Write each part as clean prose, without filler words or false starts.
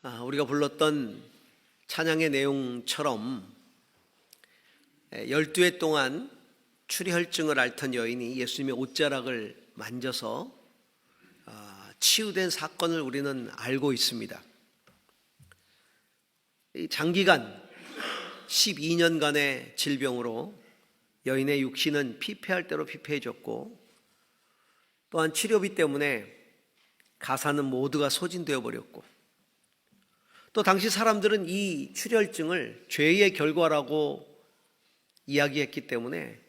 우리가 불렀던 찬양의 내용처럼 12해 동안 출혈증을 앓던 여인이 예수님의 옷자락을 만져서 치유된 사건을 우리는 알고 있습니다. 장기간 12년간의 질병으로 여인의 육신은 피폐할 대로 피폐해졌고, 또한 치료비 때문에 가사는 모두가 소진되어 버렸고, 또 당시 사람들은 이 출혈증을 죄의 결과라고 이야기했기 때문에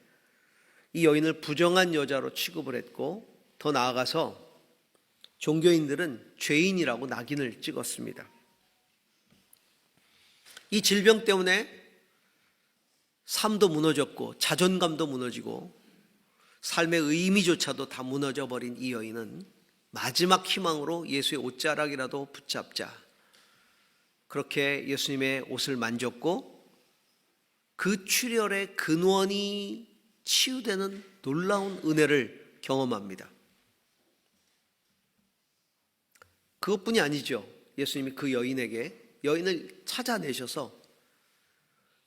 이 여인을 부정한 여자로 취급을 했고, 더 나아가서 종교인들은 죄인이라고 낙인을 찍었습니다. 이 질병 때문에 삶도 무너졌고 자존감도 무너지고 삶의 의미조차도 다 무너져 버린 이 여인은 마지막 희망으로 예수의 옷자락이라도 붙잡자, 그렇게 예수님의 옷을 만졌고 그 출혈의 근원이 치유되는 놀라운 은혜를 경험합니다. 그것뿐이 아니죠. 예수님이 그 여인을 찾아내셔서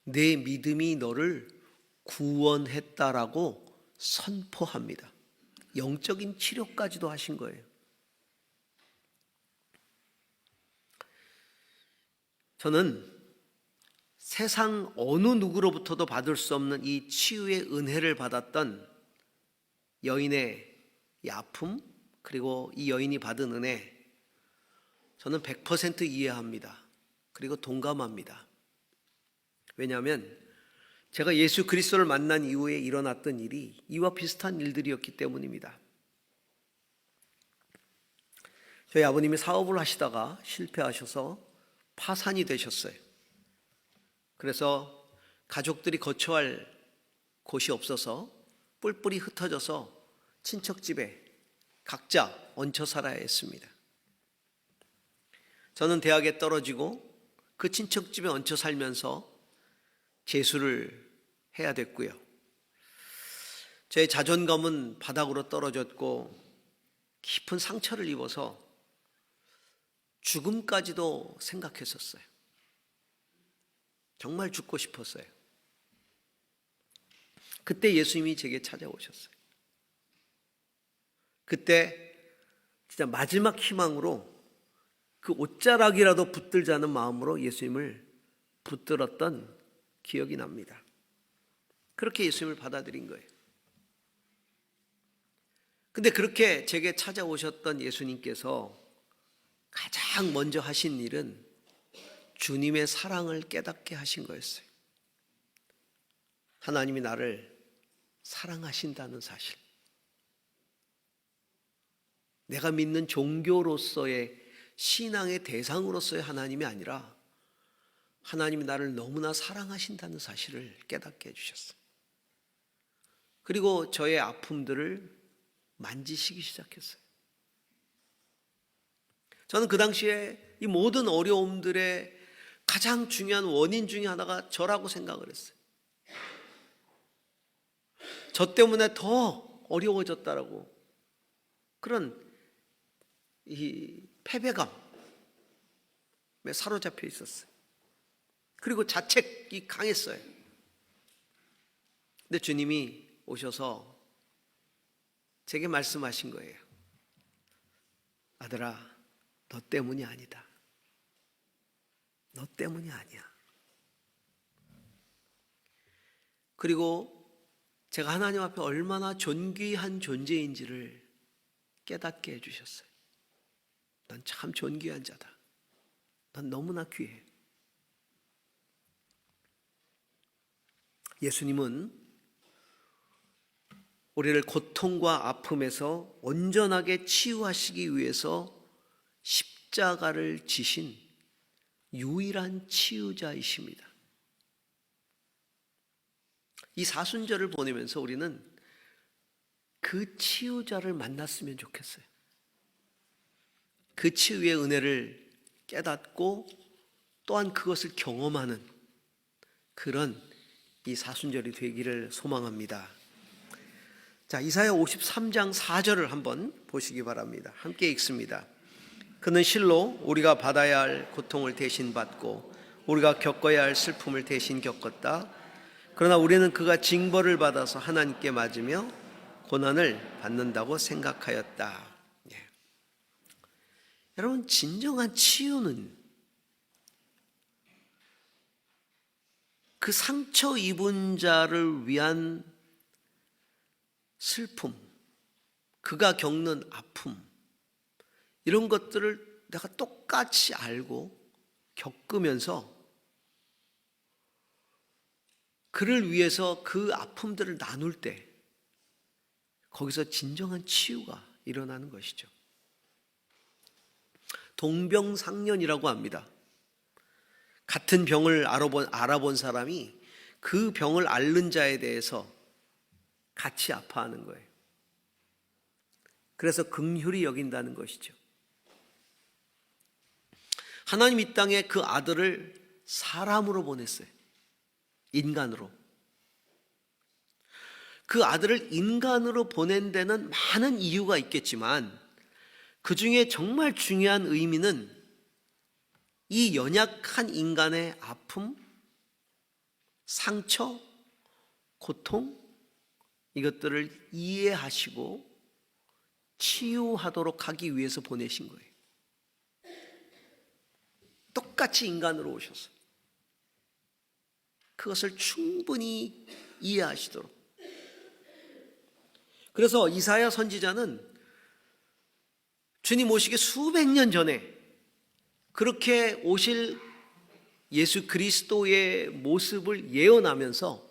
내 믿음이 너를 구원했다라고 선포합니다. 영적인 치료까지도 하신 거예요. 저는 세상 어느 누구로부터도 받을 수 없는 이 치유의 은혜를 받았던 여인의 이 아픔, 그리고 이 여인이 받은 은혜, 저는 100% 이해합니다. 그리고 동감합니다. 왜냐하면 제가 예수 그리스도를 만난 이후에 일어났던 일이 이와 비슷한 일들이었기 때문입니다. 저희 아버님이 사업을 하시다가 실패하셔서 파산이 되셨어요. 그래서 가족들이 거처할 곳이 없어서 뿔뿔이 흩어져서 친척집에 각자 얹혀 살아야 했습니다. 저는 대학에 떨어지고 그 친척집에 얹혀 살면서 재수를 해야 됐고요. 제 자존감은 바닥으로 떨어졌고 깊은 상처를 입어서 죽음까지도 생각했었어요. 정말 죽고 싶었어요. 그때 예수님이 제게 찾아오셨어요. 그때 진짜 마지막 희망으로 그 옷자락이라도 붙들자는 마음으로 예수님을 붙들었던 기억이 납니다. 그렇게 예수님을 받아들인 거예요. 근데 그렇게 제게 찾아오셨던 예수님께서 가장 먼저 하신 일은 주님의 사랑을 깨닫게 하신 거였어요. 하나님이 나를 사랑하신다는 사실, 내가 믿는 종교로서의 신앙의 대상으로서의 하나님이 아니라 하나님이 나를 너무나 사랑하신다는 사실을 깨닫게 해주셨어요. 그리고 저의 아픔들을 만지시기 시작했어요. 저는 그 당시에 이 모든 어려움들의 가장 중요한 원인 중에 하나가 저라고 생각을 했어요. 저 때문에 더 어려워졌다라고, 그런 이 패배감에 사로잡혀 있었어요. 그리고 자책이 강했어요. 근데 주님이 오셔서 제게 말씀하신 거예요. 아들아, 너 때문이 아니다. 너 때문이 아니야. 그리고 제가 하나님 앞에 얼마나 존귀한 존재인지를 깨닫게 해주셨어요. 난 참 존귀한 자다. 난 너무나 귀해. 예수님은 우리를 고통과 아픔에서 온전하게 치유하시기 위해서 십자가를 지신 유일한 치유자이십니다. 이 사순절을 보내면서 우리는 그 치유자를 만났으면 좋겠어요. 그 치유의 은혜를 깨닫고 또한 그것을 경험하는 그런 이 사순절이 되기를 소망합니다. 자, 이사야 53장 4절을 한번 보시기 바랍니다. 함께 읽습니다. 그는 실로 우리가 받아야 할 고통을 대신 받고 우리가 겪어야 할 슬픔을 대신 겪었다. 그러나 우리는 그가 징벌을 받아서 하나님께 맞으며 고난을 받는다고 생각하였다. 예. 여러분, 진정한 치유는 그 상처 입은 자를 위한 슬픔, 그가 겪는 아픔, 이런 것들을 내가 똑같이 알고 겪으면서 그를 위해서 그 아픔들을 나눌 때 거기서 진정한 치유가 일어나는 것이죠. 동병상련이라고 합니다. 같은 병을 알아본 사람이 그 병을 앓는 자에 대해서 같이 아파하는 거예요. 그래서 긍휼히 여긴다는 것이죠. 하나님 이 땅에 그 아들을 사람으로 보냈어요. 인간으로. 그 아들을 인간으로 보낸 데는 많은 이유가 있겠지만 그 중에 정말 중요한 의미는 이 연약한 인간의 아픔, 상처, 고통, 이것들을 이해하시고 치유하도록 하기 위해서 보내신 거예요. 똑같이 인간으로 오셔서 그것을 충분히 이해하시도록. 그래서 이사야 선지자는 주님 오시기 수백 년 전에 그렇게 오실 예수 그리스도의 모습을 예언하면서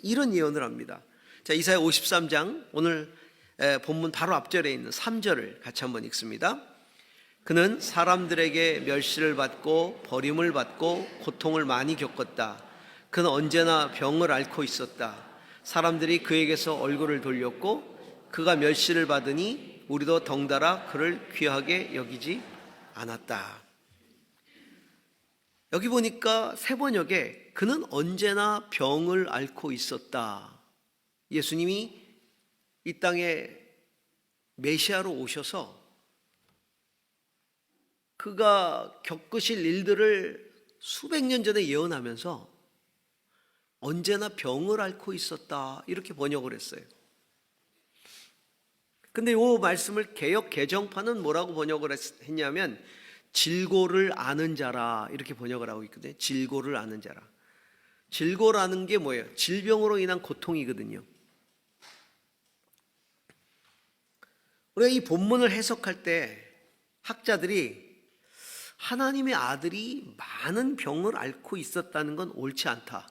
이런 예언을 합니다. 자, 이사야 53장 오늘 본문 바로 앞절에 있는 3절을 같이 한번 읽습니다. 그는 사람들에게 멸시를 받고 버림을 받고 고통을 많이 겪었다. 그는 언제나 병을 앓고 있었다. 사람들이 그에게서 얼굴을 돌렸고 그가 멸시를 받으니 우리도 덩달아 그를 귀하게 여기지 않았다. 여기 보니까 새 번역에 그는 언제나 병을 앓고 있었다. 예수님이 이 땅에 메시아로 오셔서 그가 겪으실 일들을 수백 년 전에 예언하면서 언제나 병을 앓고 있었다, 이렇게 번역을 했어요. 근데 이 말씀을 개역 개정판은 뭐라고 번역을 했냐면 질고를 아는 자라, 이렇게 번역을 하고 있거든요. 질고를 아는 자라. 질고라는 게 뭐예요? 질병으로 인한 고통이거든요. 우리가 이 본문을 해석할 때 학자들이 하나님의 아들이 많은 병을 앓고 있었다는 건 옳지 않다.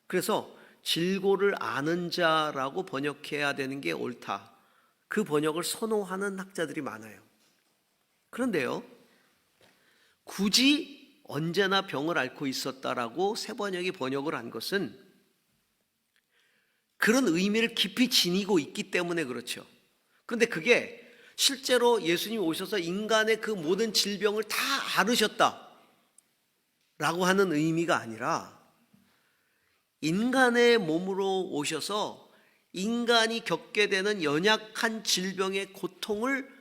그래서 질고를 아는 자라고 번역해야 되는 게 옳다. 그 번역을 선호하는 학자들이 많아요. 그런데요, 굳이 언제나 병을 앓고 있었다라고 새 번역이 번역을 한 것은 그런 의미를 깊이 지니고 있기 때문에 그렇죠. 그런데 그게 실제로 예수님이 오셔서 인간의 그 모든 질병을 다 앓으셨다 라고 하는 의미가 아니라 인간의 몸으로 오셔서 인간이 겪게 되는 연약한 질병의 고통을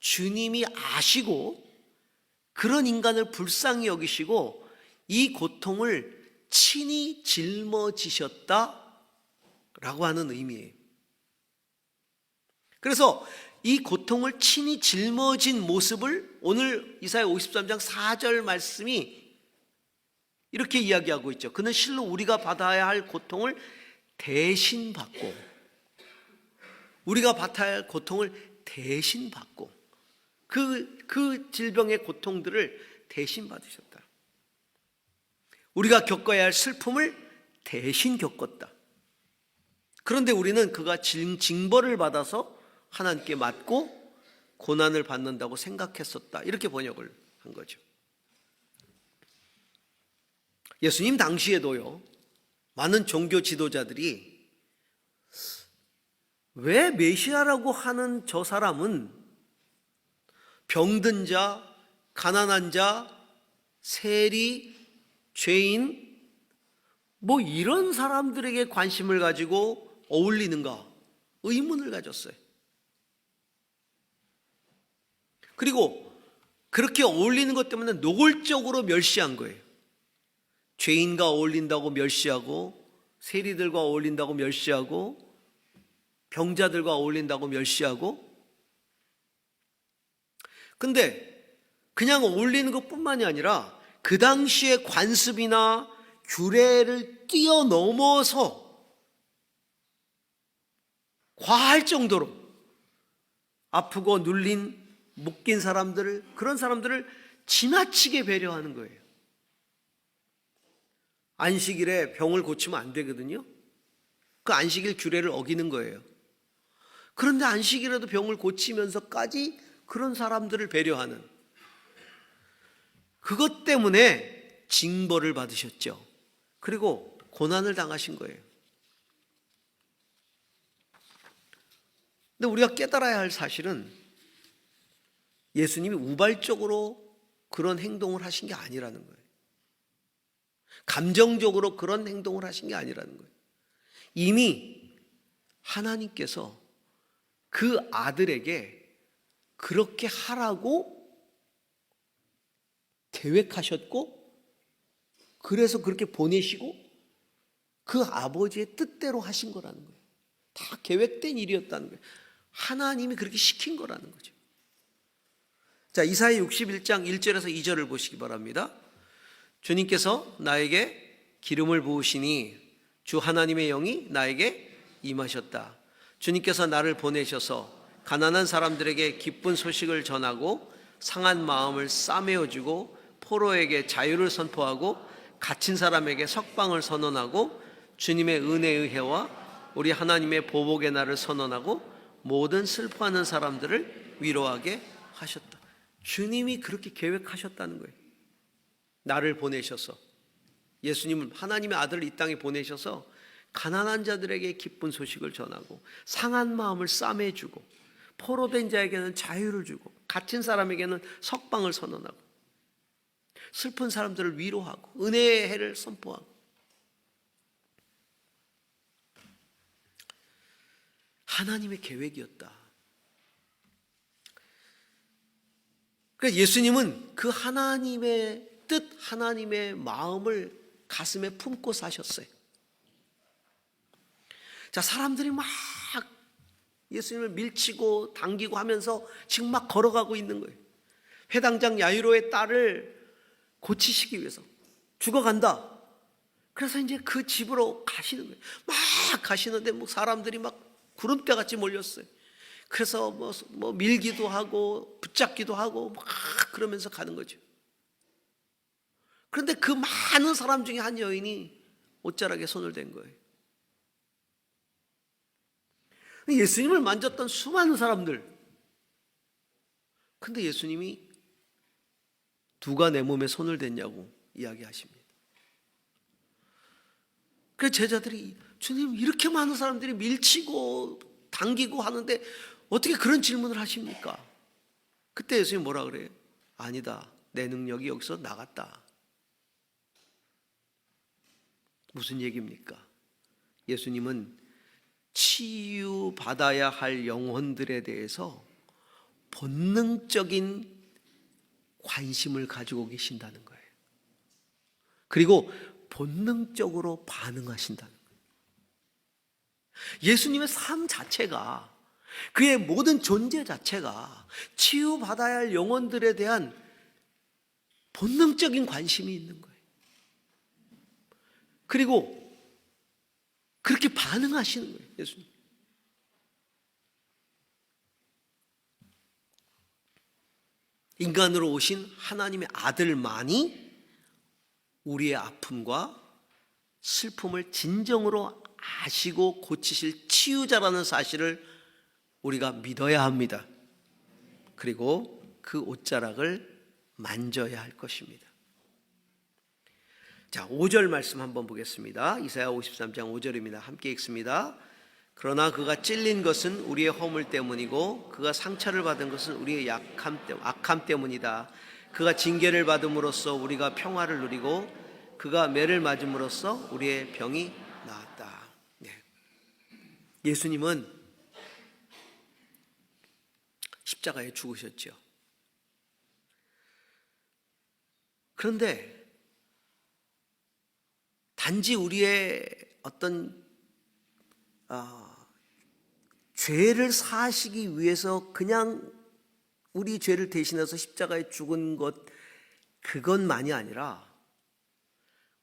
주님이 아시고 그런 인간을 불쌍히 여기시고 이 고통을 친히 짊어지셨다 라고 하는 의미예요. 그래서 이 고통을 친히 짊어진 모습을 오늘 이사야 53장 4절 말씀이 이렇게 이야기하고 있죠. 그는 실로 우리가 받아야 할 고통을 대신 받고, 우리가 받아야 할 고통을 대신 받고 그 질병의 고통들을 대신 받으셨다. 우리가 겪어야 할 슬픔을 대신 겪었다. 그런데 우리는 그가 징벌을 받아서 하나님께 맞고 고난을 받는다고 생각했었다. 이렇게 번역을 한 거죠. 예수님 당시에도요, 많은 종교 지도자들이 왜 메시아라고 하는 저 사람은 병든 자, 가난한 자, 세리, 죄인, 뭐 이런 사람들에게 관심을 가지고 어울리는가 의문을 가졌어요. 그리고 그렇게 어울리는 것 때문에 노골적으로 멸시한 거예요. 죄인과 어울린다고 멸시하고, 세리들과 어울린다고 멸시하고, 병자들과 어울린다고 멸시하고. 근데 그냥 어울리는 것뿐만이 아니라 그 당시의 관습이나 규례를 뛰어넘어서 과할 정도로 아프고 눌린 묶인 사람들을, 그런 사람들을 지나치게 배려하는 거예요. 안식일에 병을 고치면 안 되거든요. 그 안식일 규례를 어기는 거예요. 그런데 안식일에도 병을 고치면서까지 그런 사람들을 배려하는, 그것 때문에 징벌을 받으셨죠. 그리고 고난을 당하신 거예요. 근데 우리가 깨달아야 할 사실은 예수님이 우발적으로 그런 행동을 하신 게 아니라는 거예요. 감정적으로 그런 행동을 하신 게 아니라는 거예요. 이미 하나님께서 그 아들에게 그렇게 하라고 계획하셨고, 그래서 그렇게 보내시고 그 아버지의 뜻대로 하신 거라는 거예요. 다 계획된 일이었다는 거예요. 하나님이 그렇게 시킨 거라는 거죠. 자, 이사야 61장 1절에서 2절을 보시기 바랍니다. 주님께서 나에게 기름을 부으시니 주 하나님의 영이 나에게 임하셨다. 주님께서 나를 보내셔서 가난한 사람들에게 기쁜 소식을 전하고, 상한 마음을 싸매어주고, 포로에게 자유를 선포하고, 갇힌 사람에게 석방을 선언하고, 주님의 은혜의 해와 우리 하나님의 보복의 날을 선언하고, 모든 슬퍼하는 사람들을 위로하게 하셨다. 주님이 그렇게 계획하셨다는 거예요. 나를 보내셔서, 예수님은 하나님의 아들을 이 땅에 보내셔서 가난한 자들에게 기쁜 소식을 전하고, 상한 마음을 싸매주고, 포로된 자에게는 자유를 주고, 갇힌 사람에게는 석방을 선언하고, 슬픈 사람들을 위로하고, 은혜의 해를 선포하고. 하나님의 계획이었다. 그래서 예수님은 그 하나님의 뜻, 하나님의 마음을 가슴에 품고 사셨어요. 자, 사람들이 막 예수님을 밀치고 당기고 하면서 지금 막 걸어가고 있는 거예요. 회당장 야이로의 딸을 고치시기 위해서 죽어간다. 그래서 이제 그 집으로 가시는 거예요. 막 가시는데 뭐 사람들이 막 구름대같이 몰렸어요. 그래서 뭐 밀기도 하고 붙잡기도 하고 막 그러면서 가는 거죠. 그런데 그 많은 사람 중에 한 여인이 옷자락에 손을 댄 거예요. 예수님을 만졌던 수많은 사람들. 근데 예수님이 누가 내 몸에 손을 댔냐고 이야기하십니다. 그래서 제자들이, 주님, 이렇게 많은 사람들이 밀치고 당기고 하는데 어떻게 그런 질문을 하십니까? 그때 예수님이 뭐라 그래요? 아니다, 내 능력이 여기서 나갔다. 무슨 얘기입니까? 예수님은 치유받아야 할 영혼들에 대해서 본능적인 관심을 가지고 계신다는 거예요. 그리고 본능적으로 반응하신다는 거예요. 예수님의 삶 자체가, 그의 모든 존재 자체가 치유받아야 할 영혼들에 대한 본능적인 관심이 있는 거예요. 그리고 그렇게 반응하시는 거예요, 예수님. 인간으로 오신 하나님의 아들만이 우리의 아픔과 슬픔을 진정으로 아시고 고치실 치유자라는 사실을 우리가 믿어야 합니다. 그리고 그 옷자락을 만져야 할 것입니다. 자, 5절 말씀 한번 보겠습니다. 이사야 53장 5절입니다. 함께 읽습니다. 그러나 그가 찔린 것은 우리의 허물 때문이고 그가 상처를 받은 것은 우리의 악함 때문이다. 그가 징계를 받음으로써 우리가 평화를 누리고 그가 매를 맞음으로써 우리의 병이 나았다. 네. 예수님은 십자가에 죽으셨죠. 그런데 단지 우리의 어떤 죄를 사하시기 위해서 그냥 우리 죄를 대신해서 십자가에 죽은 것, 그것만이 아니라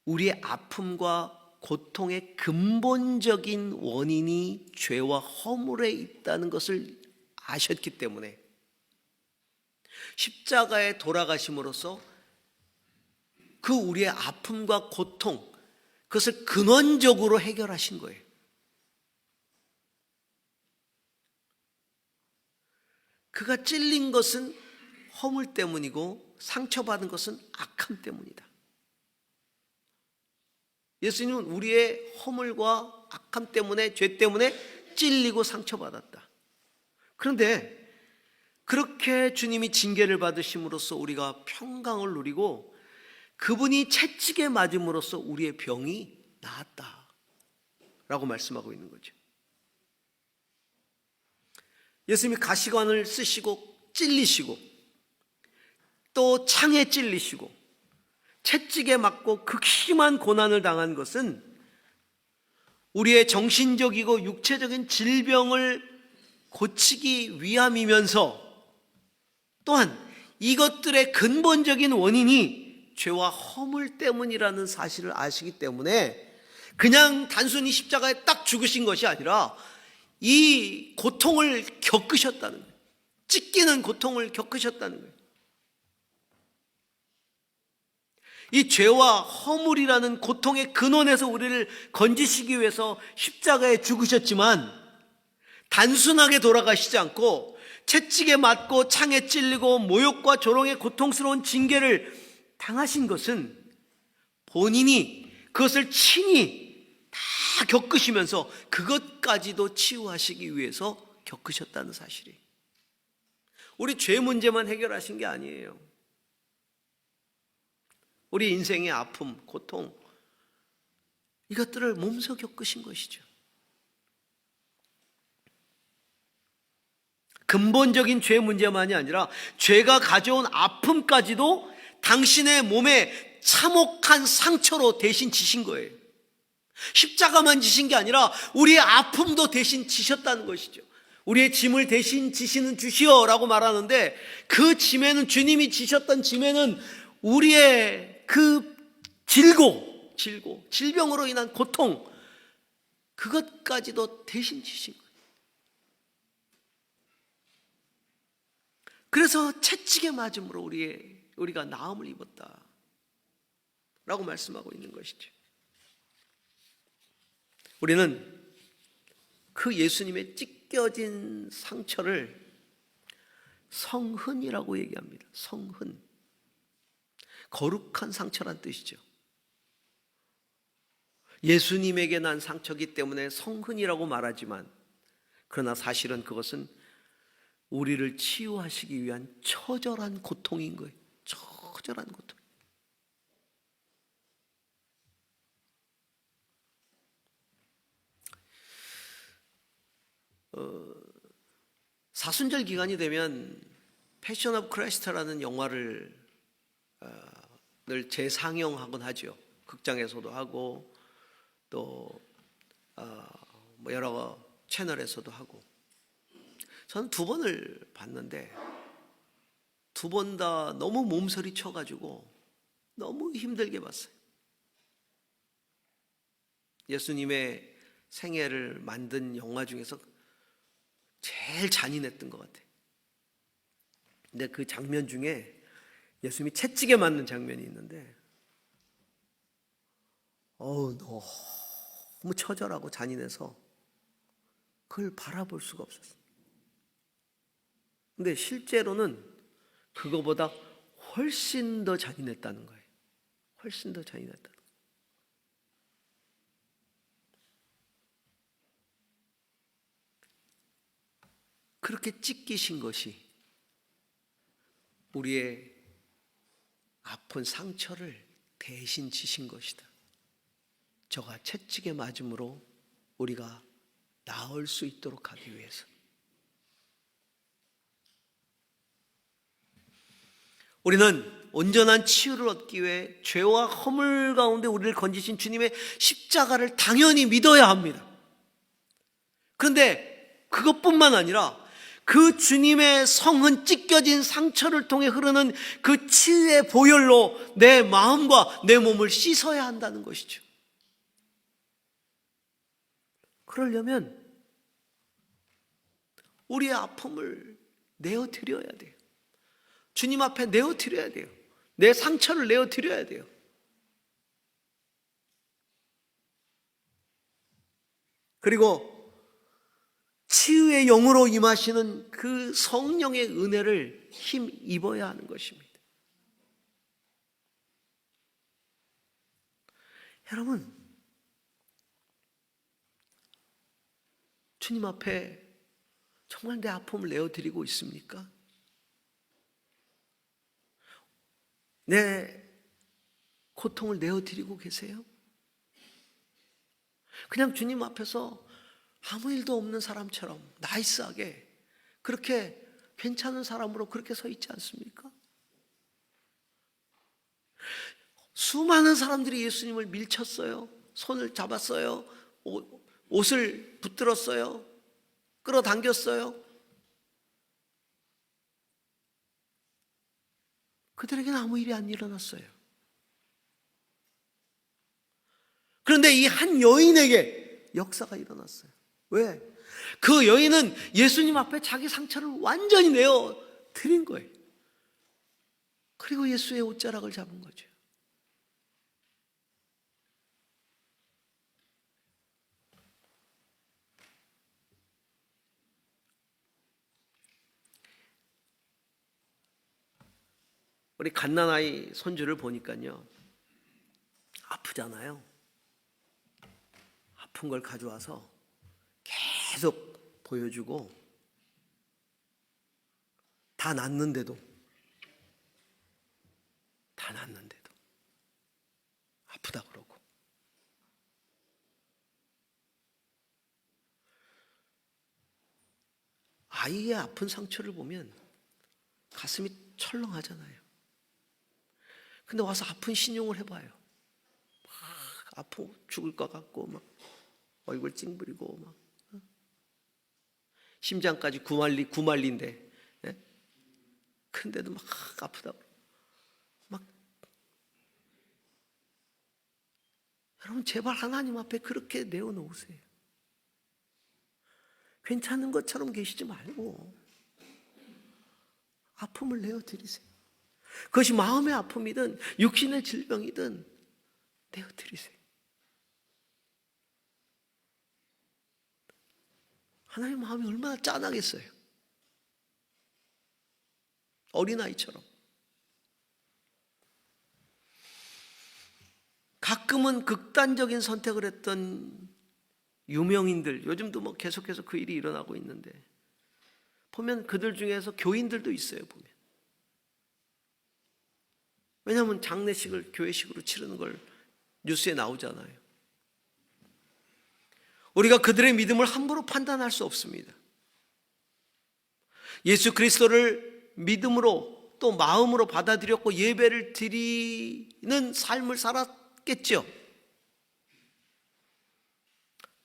우리의 아픔과 고통의 근본적인 원인이 죄와 허물에 있다는 것을 아셨기 때문에 십자가에 돌아가심으로써 그 우리의 아픔과 고통, 그것을 근원적으로 해결하신 거예요. 그가 찔린 것은 허물 때문이고 상처받은 것은 악함 때문이다. 예수님은 우리의 허물과 악함 때문에, 죄 때문에 찔리고 상처받았다. 그런데 그렇게 주님이 징계를 받으심으로써 우리가 평강을 누리고 그분이 채찍에 맞음으로써 우리의 병이 나았다 라고 말씀하고 있는 거죠. 예수님이 가시관을 쓰시고 찔리시고 또 창에 찔리시고 채찍에 맞고 극심한 고난을 당한 것은 우리의 정신적이고 육체적인 질병을 고치기 위함이면서 또한 이것들의 근본적인 원인이 죄와 허물 때문이라는 사실을 아시기 때문에 그냥 단순히 십자가에 딱 죽으신 것이 아니라 이 고통을 겪으셨다는 거예요. 찢기는 고통을 겪으셨다는 거예요. 이 죄와 허물이라는 고통의 근원에서 우리를 건지시기 위해서 십자가에 죽으셨지만 단순하게 돌아가시지 않고 채찍에 맞고 창에 찔리고 모욕과 조롱의 고통스러운 징계를 당하신 것은 본인이 그것을 친히 다 겪으시면서 그것까지도 치유하시기 위해서 겪으셨다는 사실이에요. 우리 죄 문제만 해결하신 게 아니에요. 우리 인생의 아픔, 고통, 이것들을 몸소 겪으신 것이죠. 근본적인 죄 문제만이 아니라 죄가 가져온 아픔까지도 당신의 몸에 참혹한 상처로 대신 지신 거예요. 십자가만 지신 게 아니라 우리의 아픔도 대신 지셨다는 것이죠. 우리의 짐을 대신 지시는 주시오라고 말하는데 그 짐에는, 주님이 지셨던 짐에는 우리의 그 질병으로 인한 고통, 그것까지도 대신 지신 거예요. 그래서 채찍에 맞음으로 우리가 나음을 입었다 라고 말씀하고 있는 것이죠. 우리는 그 예수님의 찢겨진 상처를 성흔이라고 얘기합니다. 성흔. 거룩한 상처란 뜻이죠. 예수님에게 난 상처이기 때문에 성흔이라고 말하지만 그러나 사실은 그것은 우리를 치유하시기 위한 처절한 고통인 거예요. 처절한 고통. 사순절 기간이 되면 패션 오브 크라이스트라는 영화를 늘 재상영하곤 하죠. 극장에서도 하고 또 여러 채널에서도 하고. 저는 2번을 봤는데 2번 다 너무 몸서리 쳐가지고 너무 힘들게 봤어요. 예수님의 생애를 만든 영화 중에서 제일 잔인했던 것 같아요. 근데 그 장면 중에 예수님이 채찍에 맞는 장면이 있는데 너무 처절하고 잔인해서 그걸 바라볼 수가 없었어요. 근데 실제로는 그거보다 훨씬 더 잔인했다는 거예요. 훨씬 더 잔인했다는 거예요. 그렇게 찢기신 것이 우리의 아픈 상처를 대신 지신 것이다. 저가 채찍에 맞음으로 우리가 나을 수 있도록 하기 위해서. 우리는 온전한 치유를 얻기 위해 죄와 허물 가운데 우리를 건지신 주님의 십자가를 당연히 믿어야 합니다. 그런데 그것뿐만 아니라 그 주님의 성은 찢겨진 상처를 통해 흐르는 그 치유의 보혈로 내 마음과 내 몸을 씻어야 한다는 것이죠. 그러려면 우리의 아픔을 내어드려야 돼요. 주님 앞에 내어드려야 돼요. 내 상처를 내어드려야 돼요. 그리고 치유의 영으로 임하시는 그 성령의 은혜를 힘입어야 하는 것입니다. 여러분, 주님 앞에 정말 내 아픔을 내어드리고 있습니까? 내 고통을 내어드리고 계세요? 그냥 주님 앞에서 아무 일도 없는 사람처럼 나이스하게 그렇게 괜찮은 사람으로 그렇게 서 있지 않습니까? 수많은 사람들이 예수님을 밀쳤어요. 손을 잡았어요. 옷을 붙들었어요. 끌어당겼어요. 그들에게는 아무 일이 안 일어났어요. 그런데 이 한 여인에게 역사가 일어났어요. 왜? 그 여인은 예수님 앞에 자기 상처를 완전히 내어 드린 거예요. 그리고 예수의 옷자락을 잡은 거죠. 우리 갓난아이 손주를 보니까요, 아프잖아요. 아픈 걸 가져와서 계속 보여주고, 다 낫는데도 아프다 그러고. 아이의 아픈 상처를 보면 가슴이 철렁하잖아요. 근데 와서 아픈 신용을 해봐요. 막 아프고 죽을 것 같고 막 얼굴 찡그리고 막 심장까지 구말리인데, 예? 근데도 막 아프다고 막. 여러분, 제발 하나님 앞에 그렇게 내어놓으세요. 괜찮은 것처럼 계시지 말고 아픔을 내어드리세요. 그것이 마음의 아픔이든 육신의 질병이든 내어드리세요. 하나님 마음이 얼마나 짠하겠어요. 어린아이처럼. 가끔은 극단적인 선택을 했던 유명인들, 요즘도 뭐 계속해서 그 일이 일어나고 있는데, 보면 그들 중에서 교인들도 있어요, 보면. 왜냐하면 장례식을 교회식으로 치르는 걸 뉴스에 나오잖아요. 우리가 그들의 믿음을 함부로 판단할 수 없습니다. 예수 그리스도를 믿음으로 또 마음으로 받아들였고 예배를 드리는 삶을 살았겠죠.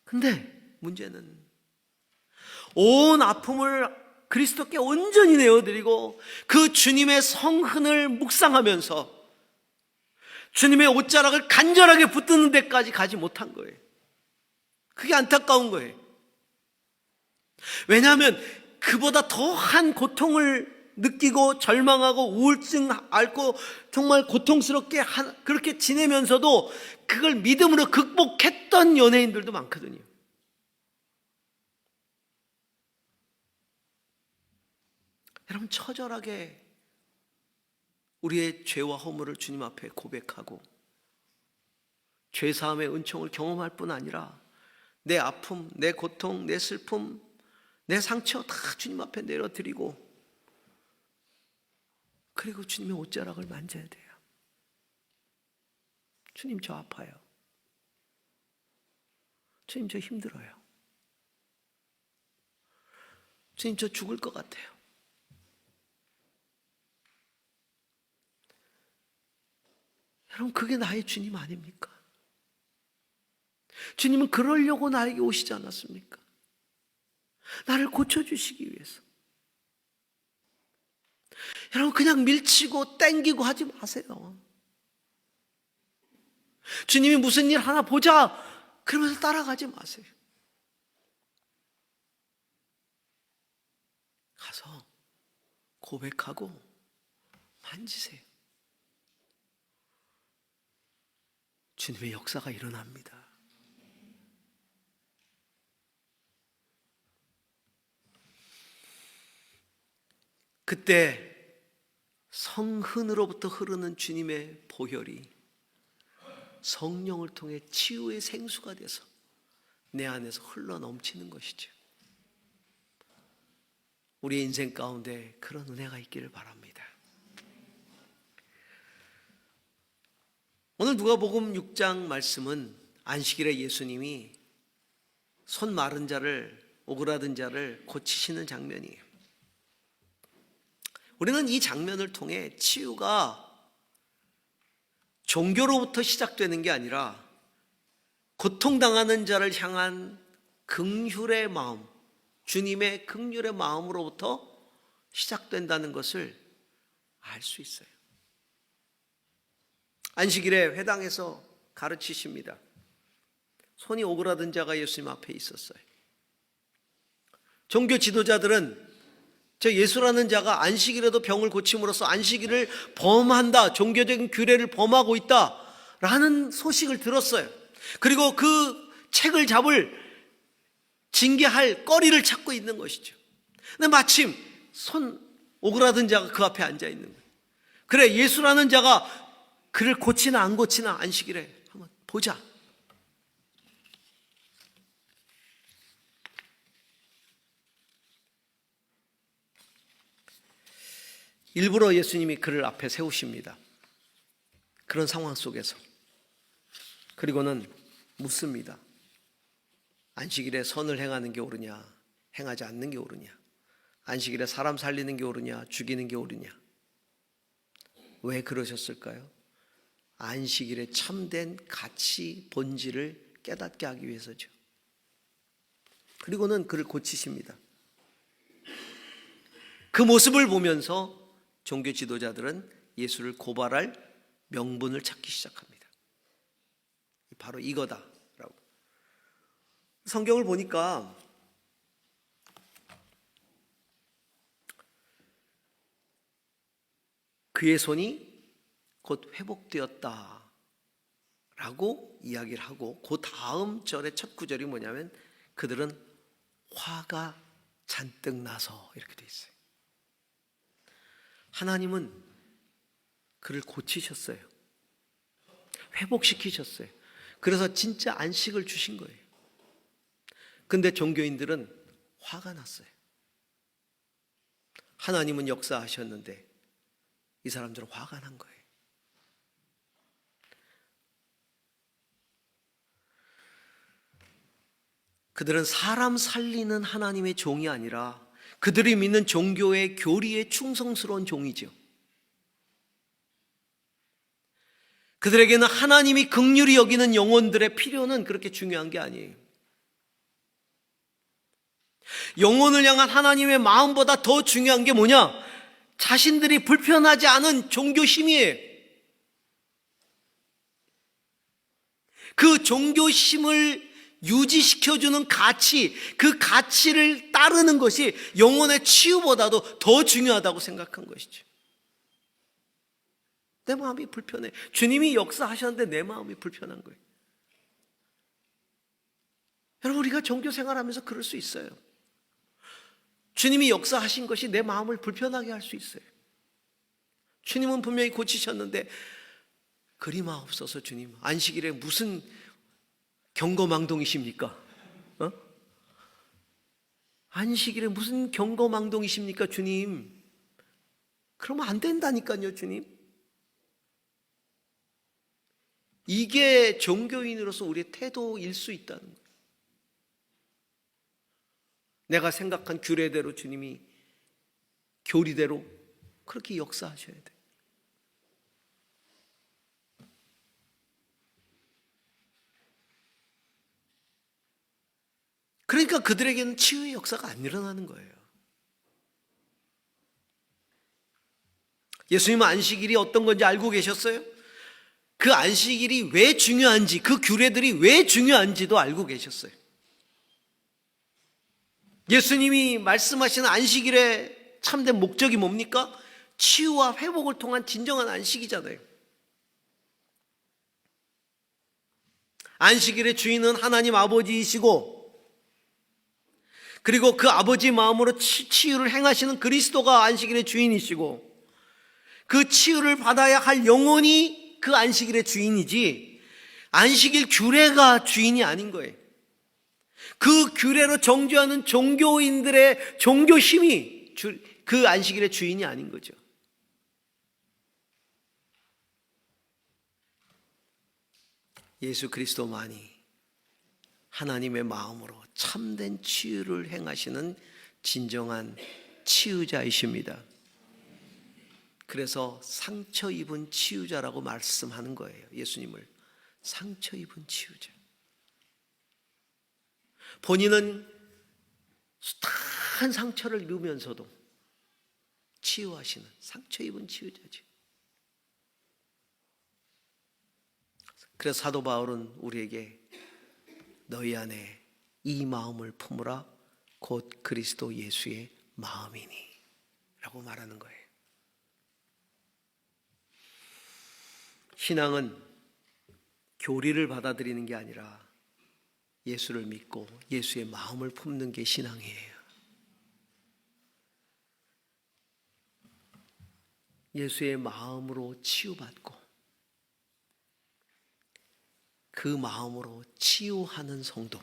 근데 문제는 온 아픔을 그리스도께 온전히 내어드리고 그 주님의 성흔을 묵상하면서 주님의 옷자락을 간절하게 붙드는 데까지 가지 못한 거예요. 그게 안타까운 거예요. 왜냐하면 그보다 더한 고통을 느끼고 절망하고 우울증 앓고 정말 고통스럽게 그렇게 지내면서도 그걸 믿음으로 극복했던 연예인들도 많거든요. 여러분, 처절하게 우리의 죄와 허물을 주님 앞에 고백하고 죄사함의 은총을 경험할 뿐 아니라 내 아픔, 내 고통, 내 슬픔, 내 상처 다 주님 앞에 내려드리고, 그리고 주님의 옷자락을 만져야 돼요. 주님, 저 아파요. 주님, 저 힘들어요. 주님, 저 죽을 것 같아요. 여러분, 그게 나의 주님 아닙니까? 주님은 그러려고 나에게 오시지 않았습니까? 나를 고쳐주시기 위해서. 여러분, 그냥 밀치고 땡기고 하지 마세요. 주님이 무슨 일 하나 보자 그러면서 따라가지 마세요. 가서 고백하고 만지세요. 주님의 역사가 일어납니다. 그때 성흔으로부터 흐르는 주님의 보혈이 성령을 통해 치유의 생수가 돼서 내 안에서 흘러 넘치는 것이죠. 우리의 인생 가운데 그런 은혜가 있기를 바랍니다. 오늘 누가복음 6장 말씀은 안식일에 예수님이 손 마른 자를, 오그라든 자를 고치시는 장면이에요. 우리는 이 장면을 통해 치유가 종교로부터 시작되는 게 아니라 고통당하는 자를 향한 긍휼의 마음, 주님의 긍휼의 마음으로부터 시작된다는 것을 알 수 있어요. 안식일에 회당에서 가르치십니다. 손이 오그라든 자가 예수님 앞에 있었어요. 종교 지도자들은 저 예수라는 자가 안식일에도 병을 고침으로써 안식일을 범한다, 종교적인 규례를 범하고 있다라는 소식을 들었어요. 그리고 그 책을 잡을 징계할 거리를 찾고 있는 것이죠. 근데 마침 손 오그라든 자가 그 앞에 앉아 있는 거예요. 그래, 예수라는 자가 그를 고치나 안 고치나 안식일에 한번 보자. 일부러 예수님이 그를 앞에 세우십니다. 그런 상황 속에서. 그리고는 묻습니다. 안식일에 선을 행하는 게 옳으냐, 행하지 않는 게 옳으냐? 안식일에 사람 살리는 게 옳으냐, 죽이는 게 옳으냐? 왜 그러셨을까요? 안식일의 참된 가치, 본질을 깨닫게 하기 위해서죠. 그리고는 그를 고치십니다. 그 모습을 보면서 종교 지도자들은 예수를 고발할 명분을 찾기 시작합니다. 바로 이거다라고. 성경을 보니까 그의 손이 곧 회복되었다라고 이야기를 하고, 그 다음 절의 첫 구절이 뭐냐면 그들은 화가 잔뜩 나서 이렇게 돼 있어요. 하나님은 그를 고치셨어요. 회복시키셨어요. 그래서 진짜 안식을 주신 거예요. 근데 종교인들은 화가 났어요. 하나님은 역사하셨는데 이 사람들은 화가 난 거예요. 그들은 사람 살리는 하나님의 종이 아니라 그들이 믿는 종교의 교리에 충성스러운 종이죠. 그들에게는 하나님이 긍휼히 여기는 영혼들의 필요는 그렇게 중요한 게 아니에요. 영혼을 향한 하나님의 마음보다 더 중요한 게 뭐냐? 자신들이 불편하지 않은 종교심이에요. 그 종교심을 유지시켜주는 가치, 그 가치를 따르는 것이 영혼의 치유보다도 더 중요하다고 생각한 것이죠. 내 마음이 불편해. 주님이 역사하셨는데 내 마음이 불편한 거예요. 여러분, 우리가 종교 생활하면서 그럴 수 있어요. 주님이 역사하신 것이 내 마음을 불편하게 할 수 있어요. 주님은 분명히 고치셨는데 그리마옵소서 주님, 안식일에 무슨 경거망동이십니까? 안식일에 무슨 경거망동이십니까 주님? 그러면 안 된다니까요 주님. 이게 종교인으로서 우리의 태도일 수 있다는 거예요. 내가 생각한 규례대로 주님이 교리대로 그렇게 역사하셔야 돼요. 그러니까 그들에게는 치유의 역사가 안 일어나는 거예요. 예수님은 안식일이 어떤 건지 알고 계셨어요? 그 안식일이 왜 중요한지, 그 규례들이 왜 중요한지도 알고 계셨어요. 예수님이 말씀하시는 안식일의 참된 목적이 뭡니까? 치유와 회복을 통한 진정한 안식이잖아요. 안식일의 주인은 하나님 아버지이시고, 그리고 그 아버지 마음으로 치유를 행하시는 그리스도가 안식일의 주인이시고, 그 치유를 받아야 할 영혼이 그 안식일의 주인이지 안식일 규례가 주인이 아닌 거예요. 그 규례로 정죄하는 종교인들의 종교심이 그 안식일의 주인이 아닌 거죠. 예수 그리스도만이 하나님의 마음으로 참된 치유를 행하시는 진정한 치유자이십니다. 그래서 상처 입은 치유자라고 말씀하는 거예요. 예수님을 상처 입은 치유자. 본인은 숱한 상처를 입으면서도 치유하시는 상처 입은 치유자죠. 그래서 사도 바울은 우리에게 너희 안에 이 마음을 품으라 곧 그리스도 예수의 마음이니 라고 말하는 거예요. 신앙은 교리를 받아들이는 게 아니라 예수를 믿고 예수의 마음을 품는 게 신앙이에요. 예수의 마음으로 치유받고 그 마음으로 치유하는 성도,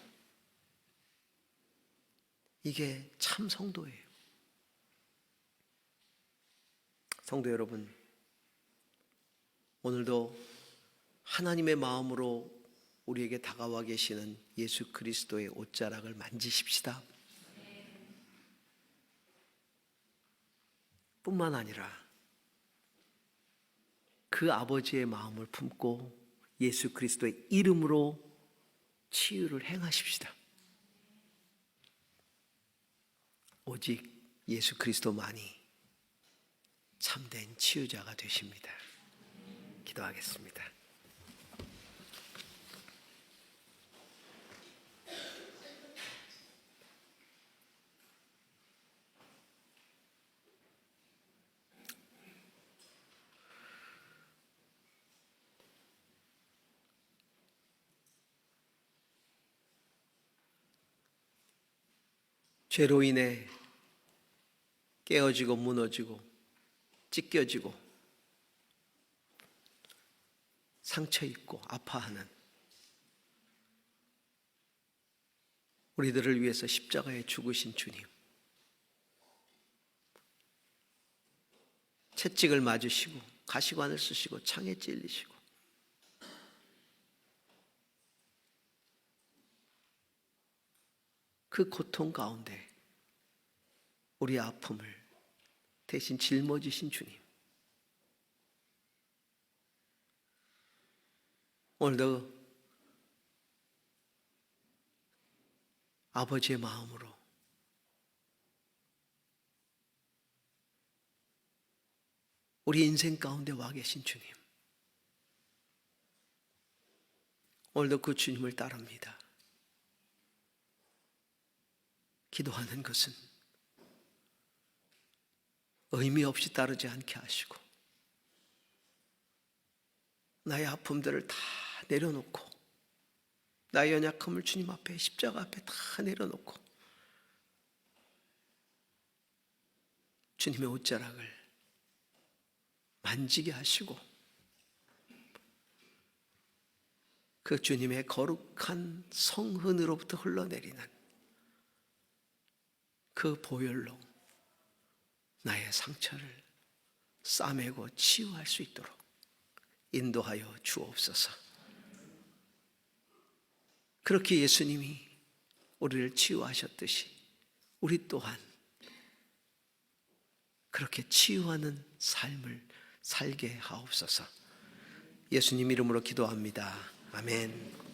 이게 참 성도예요. 성도 여러분, 오늘도 하나님의 마음으로 우리에게 다가와 계시는 예수 그리스도의 옷자락을 만지십시다. 뿐만 아니라 그 아버지의 마음을 품고 예수 그리스도의 이름으로 치유를 행하십시다. 오직 예수 그리스도만이 참된 치유자가 되십니다. 기도하겠습니다. 죄로 인해 깨어지고 무너지고 찢겨지고 상처 입고 아파하는 우리들을 위해서 십자가에 죽으신 주님, 채찍을 맞으시고 가시관을 쓰시고 창에 찔리시고 그 고통 가운데 우리의 아픔을 대신 짊어지신 주님, 오늘도 아버지의 마음으로 우리 인생 가운데 와 계신 주님, 오늘도 그 주님을 따릅니다. 기도하는 것은 의미 없이 따르지 않게 하시고 나의 아픔들을 다 내려놓고 나의 연약함을 주님 앞에 십자가 앞에 다 내려놓고 주님의 옷자락을 만지게 하시고 그 주님의 거룩한 성흔으로부터 흘러내리는 그 보혈로 나의 상처를 싸매고 치유할 수 있도록 인도하여 주옵소서. 그렇게 예수님이 우리를 치유하셨듯이 우리 또한 그렇게 치유하는 삶을 살게 하옵소서. 예수님 이름으로 기도합니다. 아멘.